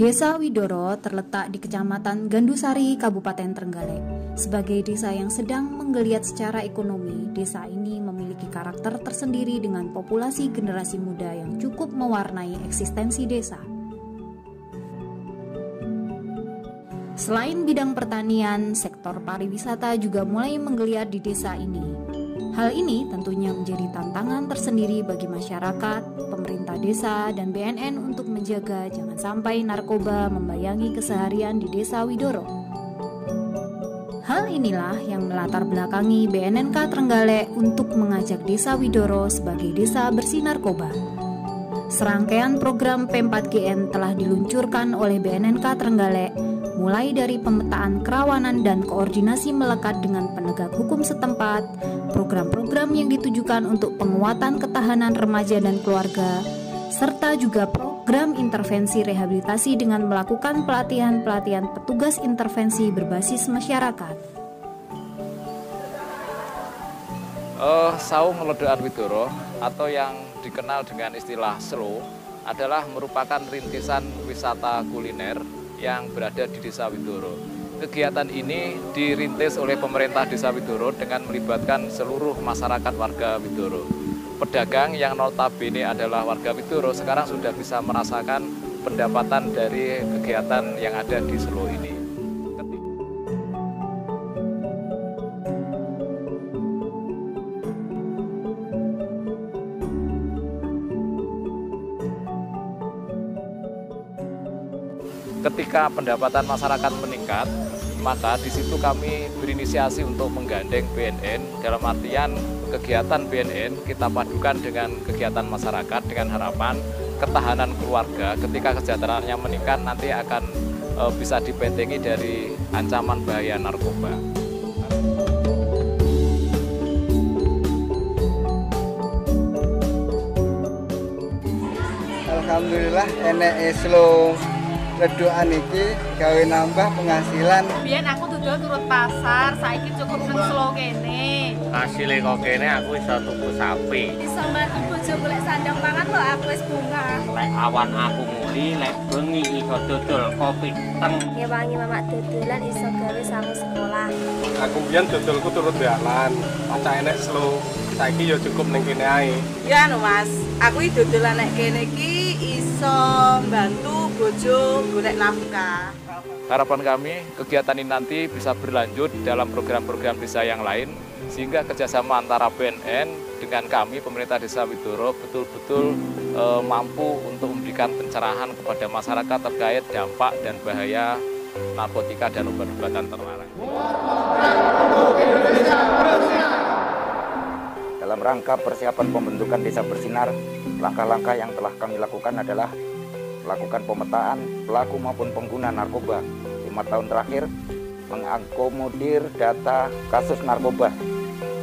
Desa Widoro terletak di Kecamatan Gandusari, Kabupaten Trenggalek. Sebagai desa yang sedang menggeliat secara ekonomi, desa ini memiliki karakter tersendiri dengan populasi generasi muda yang cukup mewarnai eksistensi desa. Selain bidang pertanian, sektor pariwisata juga mulai menggeliat di desa ini. Hal ini tentunya menjadi tantangan tersendiri bagi masyarakat, pemerintah desa, dan BNN untuk menjaga jangan sampai narkoba membayangi keseharian di Desa Widoro. Hal inilah yang melatar belakangi BNNK Trenggalek untuk mengajak Desa Widoro sebagai desa bersih narkoba. Serangkaian program P4GN telah diluncurkan oleh BNNK Trenggalek, mulai dari pemetaan kerawanan dan koordinasi melekat dengan penegak hukum setempat, program-program yang ditujukan untuk penguatan ketahanan remaja dan keluarga, serta juga program intervensi rehabilitasi dengan melakukan pelatihan-pelatihan petugas intervensi berbasis masyarakat. Saung Ledokan Widoro atau yang dikenal dengan istilah SLO adalah merupakan rintisan wisata kuliner yang berada di Desa Widoro. Kegiatan ini dirintis oleh pemerintah Desa Widoro dengan melibatkan seluruh masyarakat warga Widoro. Pedagang yang notabene adalah warga Widoro sekarang sudah bisa merasakan pendapatan dari kegiatan yang ada di SLO ini. Ketika pendapatan masyarakat meningkat, maka di situ kami berinisiasi untuk menggandeng BNN, dalam artian kegiatan BNN kita padukan dengan kegiatan masyarakat dengan harapan ketahanan keluarga ketika kesejahteraannya meningkat nanti akan bisa dibentengi dari ancaman bahaya narkoba. Alhamdulillah enek SLO Ledokan iki gawe nambah penghasilan. Biyen aku duduk turut pasar, saiki cukup nang SLO kene. Hasilé kok kene aku iso tuku sapi. Iso mbantu bojo golek sandang pangan lho aku wis bunga. Lek awan aku muli, lek bengi iso dodol kopi teng. Ngewangi mamak dodolan iso gawe sangu sekolah. Aku biyen dodolku turut dalan, pancak enek SLO. Saiki ya cukup ning kene ae. Ya anu Mas, aku iki dodolan nek kene iki iso mbantu bojo golek nafkah. Harapan kami kegiatan ini nanti bisa berlanjut dalam program-program desa yang lain sehingga kerjasama antara BNN dengan kami pemerintah Desa Widoro betul-betul mampu untuk memberikan pencerahan kepada masyarakat terkait dampak dan bahaya narkotika dan obat-obatan terlarang. Dalam rangka persiapan pembentukan Desa Bersinar, langkah-langkah yang telah kami lakukan adalah melakukan pemetaan pelaku maupun pengguna narkoba 5 tahun terakhir, mengakomodir data kasus narkoba.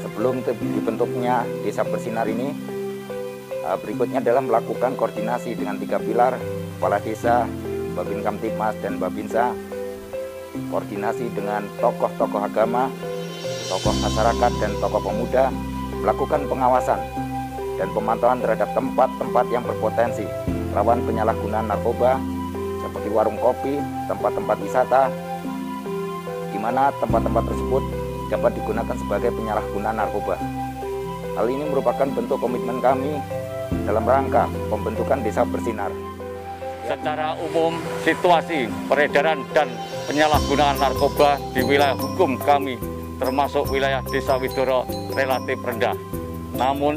Sebelum dibentuknya Desa Bersinar ini, berikutnya adalah melakukan koordinasi dengan 3 pilar, Kepala Desa, Babin Kamtipmas, dan Babinsa, koordinasi dengan tokoh-tokoh agama, tokoh masyarakat, dan tokoh pemuda, melakukan pengawasan dan pemantauan terhadap tempat-tempat yang berpotensi rawan penyalahgunaan narkoba seperti warung kopi, tempat-tempat wisata, di mana tempat-tempat tersebut dapat digunakan sebagai penyalahgunaan narkoba. Hal ini merupakan bentuk komitmen kami dalam rangka pembentukan Desa Bersinar. Secara umum, situasi peredaran dan penyalahgunaan narkoba di wilayah hukum kami, termasuk wilayah Desa Widoro, relatif rendah. Namun,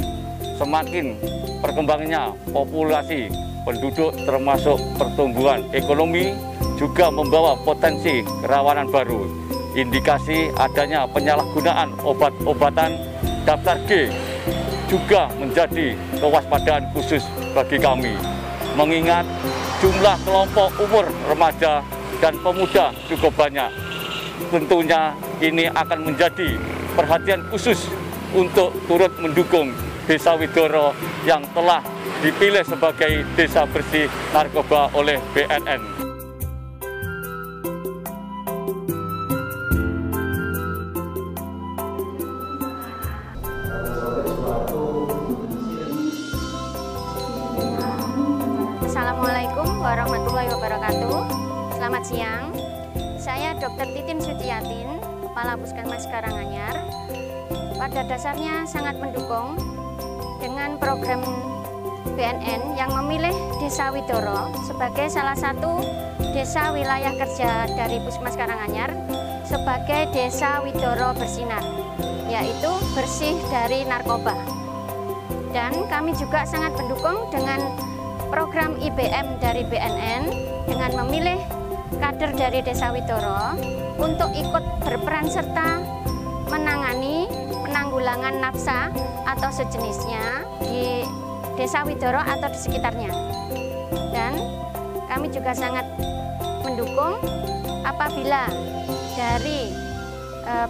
semakin perkembangannya populasi penduduk termasuk pertumbuhan ekonomi juga membawa potensi kerawanan baru. Indikasi adanya penyalahgunaan obat-obatan daftar G juga menjadi kewaspadaan khusus bagi kami. Mengingat jumlah kelompok umur remaja dan pemuda cukup banyak. Tentunya ini akan menjadi perhatian khusus untuk turut mendukung Desa Widoro yang telah dipilih sebagai desa bersih narkoba oleh BNN. Assalamualaikum warahmatullahi wabarakatuh. wabarakatuh. Selamat siang. Saya Dr. Titin Sutiatin, Kepala Puskesmas Karanganyar. Pada dasarnya sangat mendukung dengan program BNN yang memilih Desa Widoro sebagai salah satu desa wilayah kerja dari Puskesmas Karanganyar sebagai Desa Widoro Bersinar, yaitu bersih dari narkoba. Dan kami juga sangat mendukung dengan program IBM dari BNN dengan memilih kader dari Desa Widoro untuk ikut berperan serta menangani penanggulangan nafsa atau sejenisnya di Desa Widoro atau di sekitarnya. Dan kami juga sangat mendukung apabila dari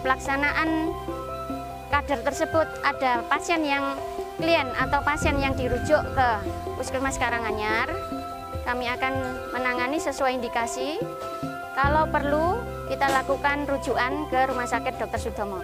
pelaksanaan kader tersebut ada klien atau pasien yang dirujuk ke Puskesmas Karanganyar, kami akan menangani sesuai indikasi. Kalau perlu, kita lakukan rujukan ke Rumah Sakit Dr. Sutomo.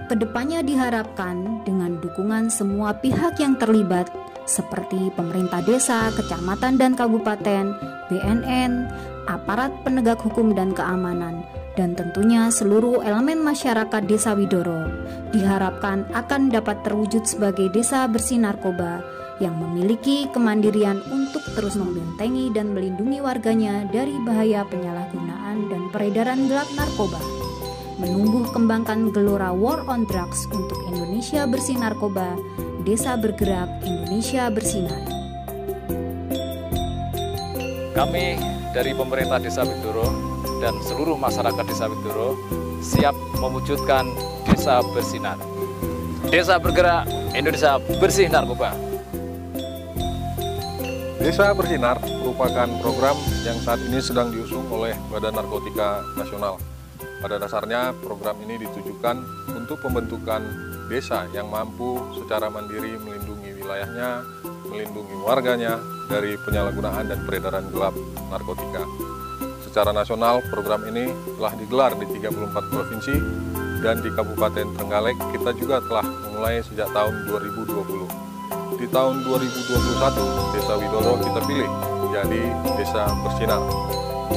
Kedepannya diharapkan dengan dukungan semua pihak yang terlibat seperti pemerintah desa, kecamatan dan kabupaten, BNN, aparat penegak hukum dan keamanan, dan tentunya seluruh elemen masyarakat Desa Widoro diharapkan akan dapat terwujud sebagai desa bersih narkoba yang memiliki kemandirian untuk terus membentengi dan melindungi warganya dari bahaya penyalahgunaan dan peredaran gelap narkoba. Menumbuh kembangkan gelora War on Drugs untuk Indonesia Bersih Narkoba, Desa Bergerak Indonesia Bersinar. Kami dari pemerintah Desa Widoro dan seluruh masyarakat Desa Widoro siap mewujudkan Desa Bersinar. Desa Bergerak Indonesia Bersih Narkoba. Desa Bersinar merupakan program yang saat ini sedang diusung oleh Badan Narkotika Nasional. Pada dasarnya program ini ditujukan untuk pembentukan desa yang mampu secara mandiri melindungi wilayahnya, melindungi warganya dari penyalahgunaan dan peredaran gelap narkotika. Secara nasional, program ini telah digelar di 34 provinsi dan di Kabupaten Trenggalek kita juga telah memulai sejak tahun 2020. Di tahun 2021, Desa Widoro kita pilih menjadi Desa Bersinar.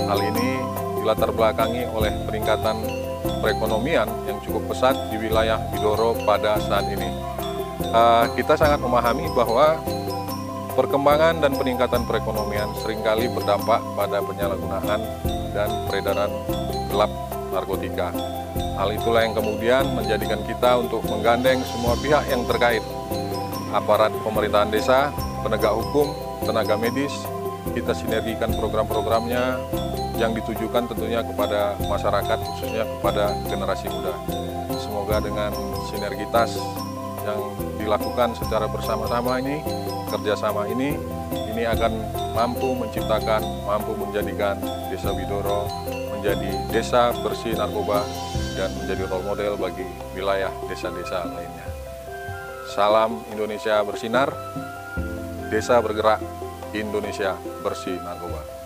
Hal ini dilatar belakangi oleh peningkatan perekonomian yang cukup pesat di wilayah Widoro pada saat ini. Kita sangat memahami bahwa perkembangan dan peningkatan perekonomian seringkali berdampak pada penyalahgunaan dan peredaran gelap narkotika. Hal itulah yang kemudian menjadikan kita untuk menggandeng semua pihak yang terkait. Aparat pemerintahan desa, penegak hukum, tenaga medis, kita sinergikan program-programnya yang ditujukan tentunya kepada masyarakat, khususnya kepada generasi muda. Semoga dengan sinergitas yang dilakukan secara bersama-sama ini, kerjasama ini akan mampu menciptakan, mampu menjadikan Desa Widoro menjadi desa bersih narkoba dan menjadi role model bagi wilayah desa-desa lainnya. Salam Indonesia Bersinar, Desa Bergerak Indonesia Bersih Narkoba.